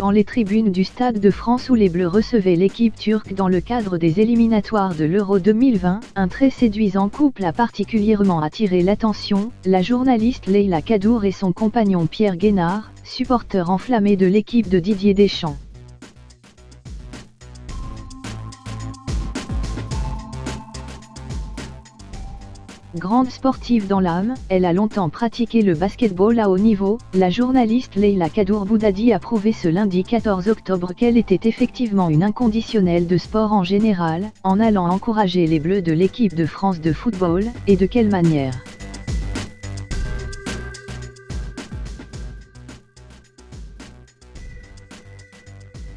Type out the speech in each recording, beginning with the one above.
dans les tribunes du Stade de France où les Bleus recevaient l'équipe turque dans le cadre des éliminatoires de l'Euro 2020, un très séduisant couple a particulièrement attiré l'attention, la journaliste Leyla Kadour et son compagnon Pierre Guénard, supporteur enflammé de l'équipe de Didier Deschamps. Grande sportive dans l'âme, elle a longtemps pratiqué le basketball à haut niveau. La journaliste Leyla Kadour Boudadi a prouvé ce lundi 14 octobre qu'elle était effectivement une inconditionnelle de sport en général, en allant encourager les Bleus de l'équipe de France de football, et de quelle manière.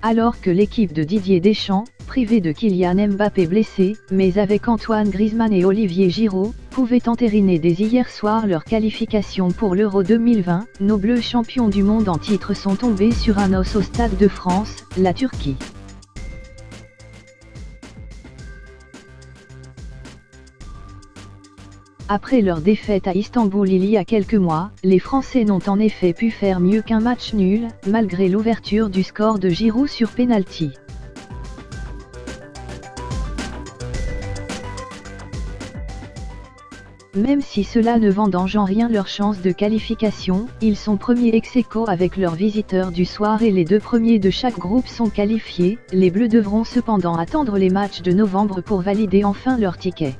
Alors que l'équipe de Didier Deschamps, privée de Kylian Mbappé blessé, mais avec Antoine Griezmann et Olivier Giroud, pouvait entériner dès hier soir leur qualification pour l'Euro 2020, nos Bleus champions du monde en titre sont tombés sur un os au Stade de France, la Turquie. Après leur défaite à Istanbul il y a quelques mois, les Français n'ont en effet pu faire mieux qu'un match nul, malgré l'ouverture du score de Giroud sur pénalty. Même si cela ne vendange en rien leurs chances de qualification, ils sont premiers ex-aequo avec leurs visiteurs du soir et les deux premiers de chaque groupe sont qualifiés. Les Bleus devront cependant attendre les matchs de novembre pour valider enfin leur ticket.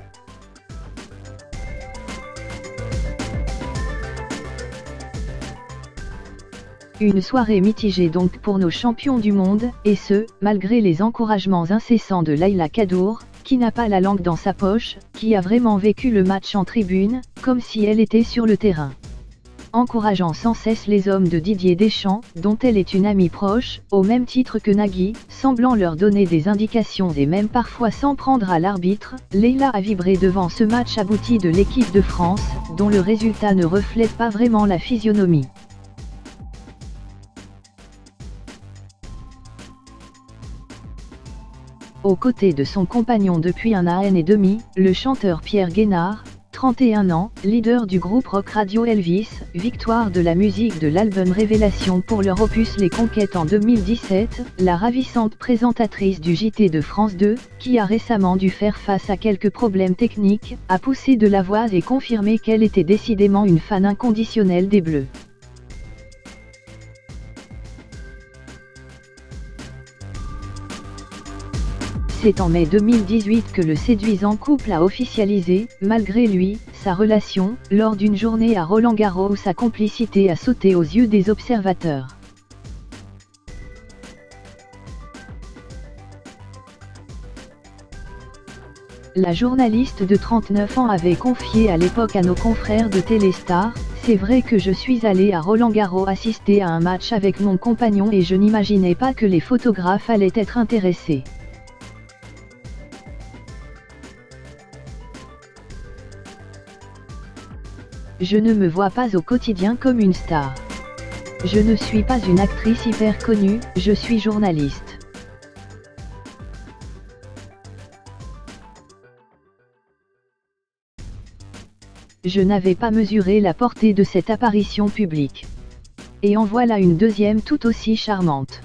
Une soirée mitigée donc pour nos champions du monde, et ce, malgré les encouragements incessants de Leyla Kadour, qui n'a pas la langue dans sa poche, qui a vraiment vécu le match en tribune, comme si elle était sur le terrain. Encourageant sans cesse les hommes de Didier Deschamps, dont elle est une amie proche, au même titre que Nagui, semblant leur donner des indications et même parfois s'en prendre à l'arbitre, Leyla a vibré devant ce match abouti de l'équipe de France, dont le résultat ne reflète pas vraiment la physionomie. Aux côtés de son compagnon depuis un an et demi, le chanteur Pierre Guénard, 31 ans, leader du groupe rock Radio Elvis, victoire de la musique de l'album Révélation pour leur opus Les Conquêtes en 2017, la ravissante présentatrice du JT de France 2, qui a récemment dû faire face à quelques problèmes techniques, a poussé de la voix et confirmé qu'elle était décidément une fan inconditionnelle des Bleus. C'est en mai 2018 que le séduisant couple a officialisé, malgré lui, sa relation, lors d'une journée à Roland-Garros où sa complicité a sauté aux yeux des observateurs. La journaliste de 39 ans avait confié à l'époque à nos confrères de Téléstar: « C'est vrai que je suis allée à Roland-Garros assister à un match avec mon compagnon et je n'imaginais pas que les photographes allaient être intéressés. Je ne me vois pas au quotidien comme une star. Je ne suis pas une actrice hyper connue, je suis journaliste. » Je n'avais pas mesuré la portée de cette apparition publique. Et en voilà une deuxième tout aussi charmante.